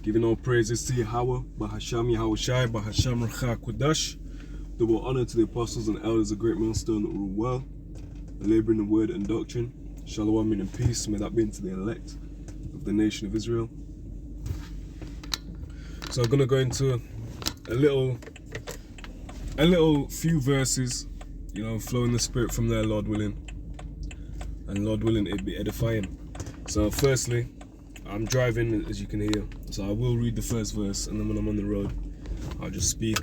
Giving all praises to Yahawah, bahasham, Yahawashi, bahasham, Racha, Kodash. Double honor to the apostles and elders of great millstone that rule well, laboring in word and doctrine. Shalom and peace, may that be into the elect of the nation of Israel. So I'm going to go into a little few verses, flow in the spirit from there, Lord willing. And Lord willing, it'd be edifying. So firstly, I'm driving, as you can hear, so I will read the first verse, and then when I'm on the road, I'll just speak,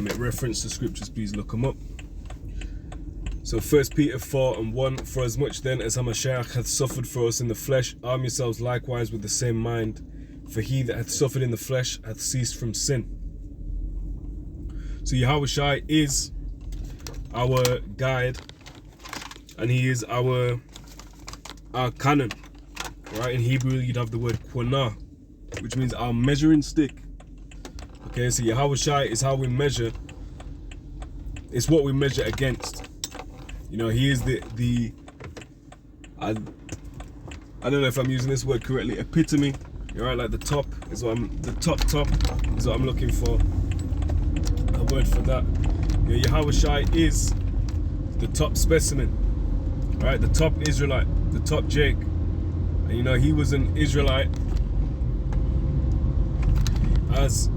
make reference to scriptures, please look them up. So 1 Peter 4:1, for as much then as Hamashiach hath suffered for us in the flesh, arm yourselves likewise with the same mind, for he that hath suffered in the flesh hath ceased from sin. So Yahawashi is our guide, and he is our canon. Right, in Hebrew you'd have the word quanah, which means our measuring stick. Okay, so Yahawashi is how we measure. It's what we measure against. He is the I don't know if I'm using this word correctly, epitome. Right, like the top is what the top is what I'm looking for. A word for that. Yahawashi is the top specimen. Right, the top Israelite, the top Jake. And he was an Israelite as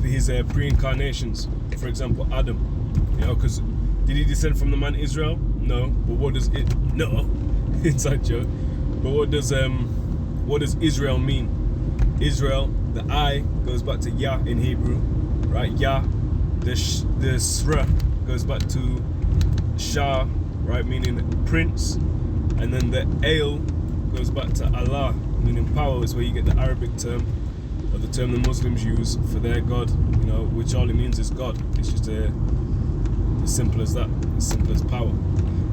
his pre-incarnations. For example, Adam. Because did he descend from the man Israel? No. But what does it? No. Inside joke. But what does Israel mean? Israel, the I goes back to Yah in Hebrew, right? Yah. The Sra goes back to Shah, right, meaning prince. And then the Ale goes back to Allah, meaning power, is where you get the Arabic term, or the term the Muslims use for their God, which all it means is God. It's just as simple as that, as simple as power.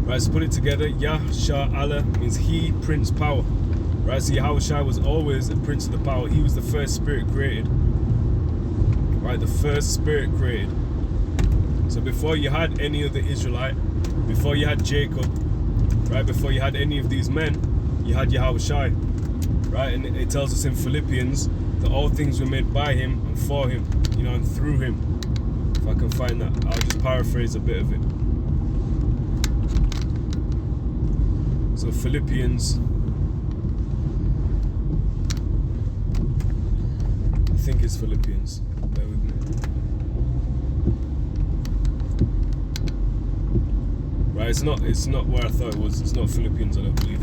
Right, so put it together, Yah, Shah, Allah means he, prince, power. Right, so Yahawashi was always a prince of the power. He was the first spirit created. Right, the first spirit created. So before you had any of the Israelite, before you had Jacob, right, before you had any of these men, you had Yahawashi, right? And it tells us in Philippians that all things were made by him and for him, and through him. If I can find that, I'll just paraphrase a bit of it. So Philippians, I think it's Philippians, bear with me. Right, it's not where I thought it was. It's not Philippians, I don't believe.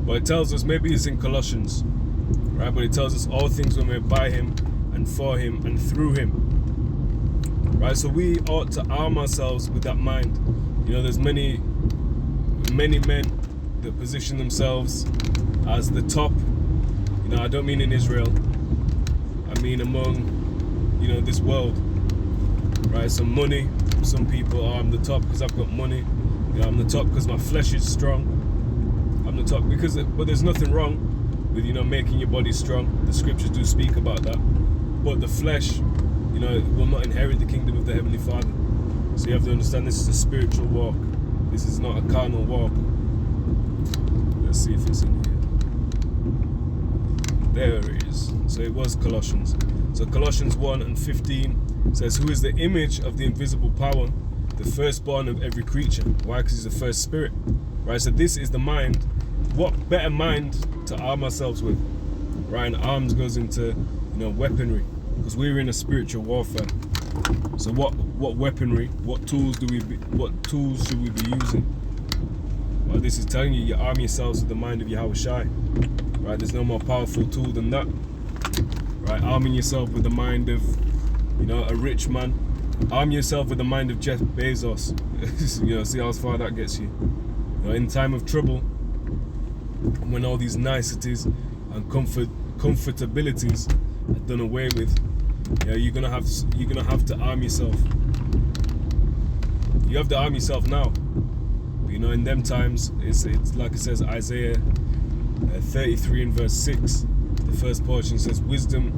But it tells us, maybe it's in Colossians, right? But it tells us all things were made by him and for him and through him. Right, so we ought to arm ourselves with that mind. There's many men that position themselves as the top. I don't mean in Israel. I mean among, this world. Right, so money. Some people, I'm the top because I've got money. I'm the top because my flesh is strong. I'm the top but there's nothing wrong with, making your body strong. The scriptures do speak about that. But the flesh, will not inherit the kingdom of the Heavenly Father. So you have to understand this is a spiritual walk. This is not a carnal walk. Let's see if it's in here. There it is. So it was Colossians. So Colossians 1:15 says, who is the image of the invisible power, the firstborn of every creature. Why? Because he's the first spirit. Right, so this is the mind. What better mind to arm ourselves with? Right, and arms goes into, weaponry, because we're in a spiritual warfare. So what weaponry, what tools should we be using? Well, this is telling you arm yourselves with the mind of Yahawashi. Right, there's no more powerful tool than that. Right, arming yourself with the mind of a rich man. Arm yourself with the mind of Jeff Bezos. See how far that gets you. In time of trouble, when all these niceties and comfortabilities are done away with, you're gonna have to arm yourself. You have to arm yourself now. But, in them times, it's like it says Isaiah 33 and verse 6. The first portion says, wisdom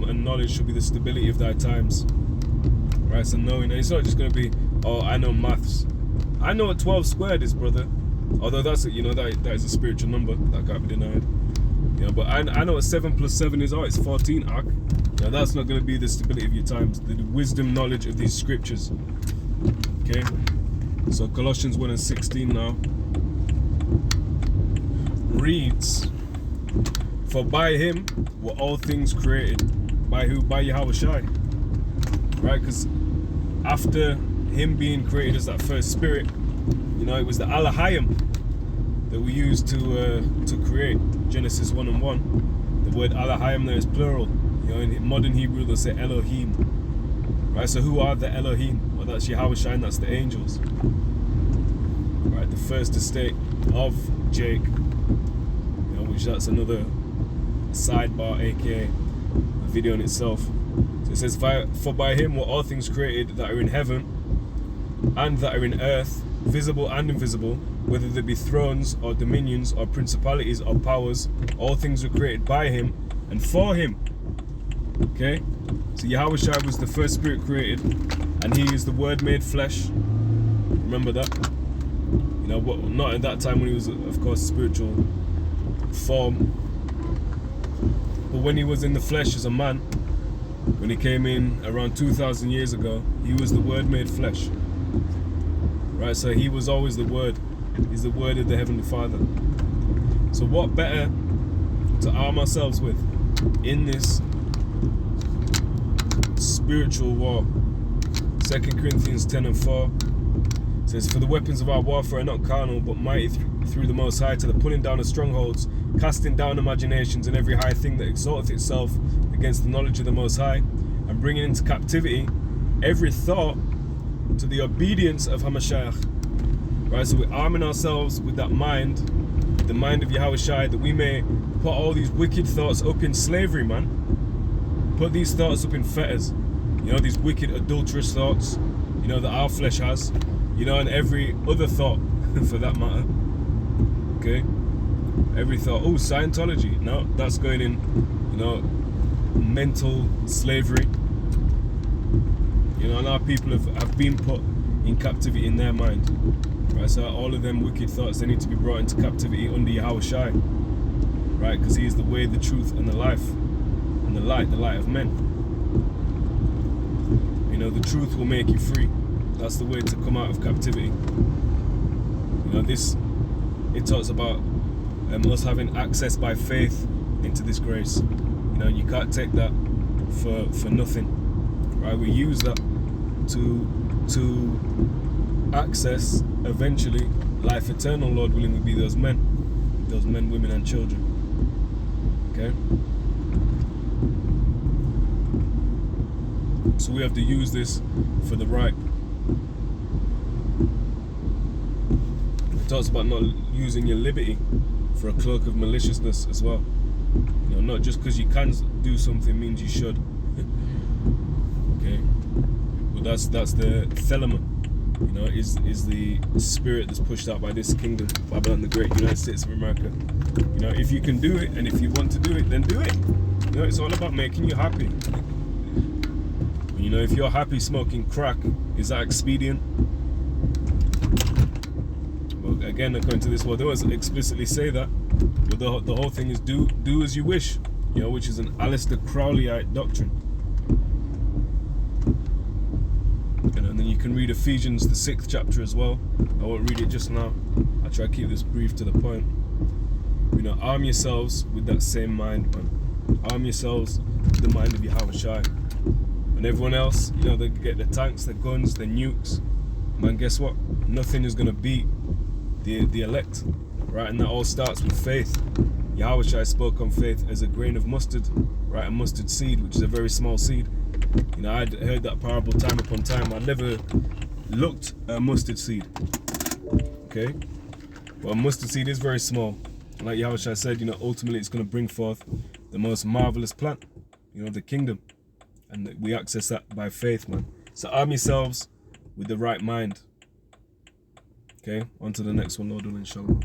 and knowledge should be the stability of thy times. Right, so knowing, and it's not just going to be, oh, I know maths. I know what 12 squared is, brother. Although that's, that is a spiritual number, that can't be denied. You know, but I know what 7 plus 7 is. Oh, it's 14. Now that's not going to be the stability of your times. The wisdom, knowledge of these scriptures. Okay. So Colossians 1 and 16 now reads, "For by him were all things created." By who? By Yahawashi. Right? Because after him being created as that first spirit, you know, it was the halalyam that we used to create. Genesis 1 and 1. The word halalyam there is plural. You know, in modern Hebrew they'll say Elohim. Right? So who are the Elohim? Well, that's Yahawashi, and that's the angels. Right? The first estate of Jake. You know, which that's another sidebar, aka a video in itself. So it says, "For by him were all things created that are in heaven and that are in earth, visible and invisible, whether there be thrones or dominions or principalities or powers, all things were created by him and for him." Okay? So Yahawashi was the first spirit created, and he is the word made flesh. Remember that? You know, but not at that time when he was, of course, spiritual form. But when he was in the flesh as a man, when he came in around 2,000 years ago, he was the word made flesh. Right, so he was always the word. He's the word of the Heavenly Father. So what better to arm ourselves with in this spiritual war? 2 Corinthians 10 and 4 says, "For the weapons of our warfare are not carnal, but mighty through the Most High, to the pulling down of strongholds, casting down imaginations and every high thing that exalteth itself against the knowledge of the Most High, and bringing into captivity every thought to the obedience of Hamashiach." Right, so we're arming ourselves with that mind, the mind of Yahawashi, that we may put all these wicked thoughts up in slavery, man. Put these thoughts up in fetters. You know, these wicked adulterous thoughts, you know, that our flesh has, you know, and every other thought for that matter. Okay? Every thought. Oh, Scientology. No, that's going in, you know, mental slavery. You know, and our people have been put in captivity in their mind. Right, so all of them wicked thoughts, they need to be brought into captivity under Yahawashi. Right, because he is the way, the truth, and the life, and the light of men. You know, the truth will make you free. That's the way to come out of captivity. You know, it talks about us having access by faith into this grace. You know, and you can't take that for nothing. Right, we use that to access eventually life eternal, Lord willing, would be those men, women, and children. Okay? So we have to use this for the right. It talks about not using your liberty for a cloak of maliciousness as well. You know, not just because you can do something means you should. Okay? But that's the thelema. You know, is the spirit that's pushed out by this kingdom, Babylon the Great, United States of America. You know, if you can do it, and if you want to do it, then do it. You know, it's all about making you happy. You know, if you're happy smoking crack, is that expedient? Well, again, according to this, well, they don't explicitly say that, but the whole thing is do as you wish. You know, which is an Aleister Crowleyite doctrine. And then you can read Ephesians, the 6th chapter as well. I won't read it just now. I'll try to keep this brief to the point. You know, arm yourselves with that same mind, man. Arm yourselves with the mind of Yahawashi. And everyone else, you know, they get their tanks, their guns, their nukes. Man, guess what? Nothing is going to beat the elect. Right? And that all starts with faith. Yahawashi spoke on faith as a grain of mustard. Right? A mustard seed, which is a very small seed. You know, I'd heard that parable time upon time. I never looked at a mustard seed. Okay? Well, a mustard seed is very small. Like Yahawashi said, you know, ultimately it's going to bring forth the most marvelous plant, you know, the kingdom. And we access that by faith, man. So arm yourselves with the right mind. Okay? On to the next one, Lord willing, inshallah.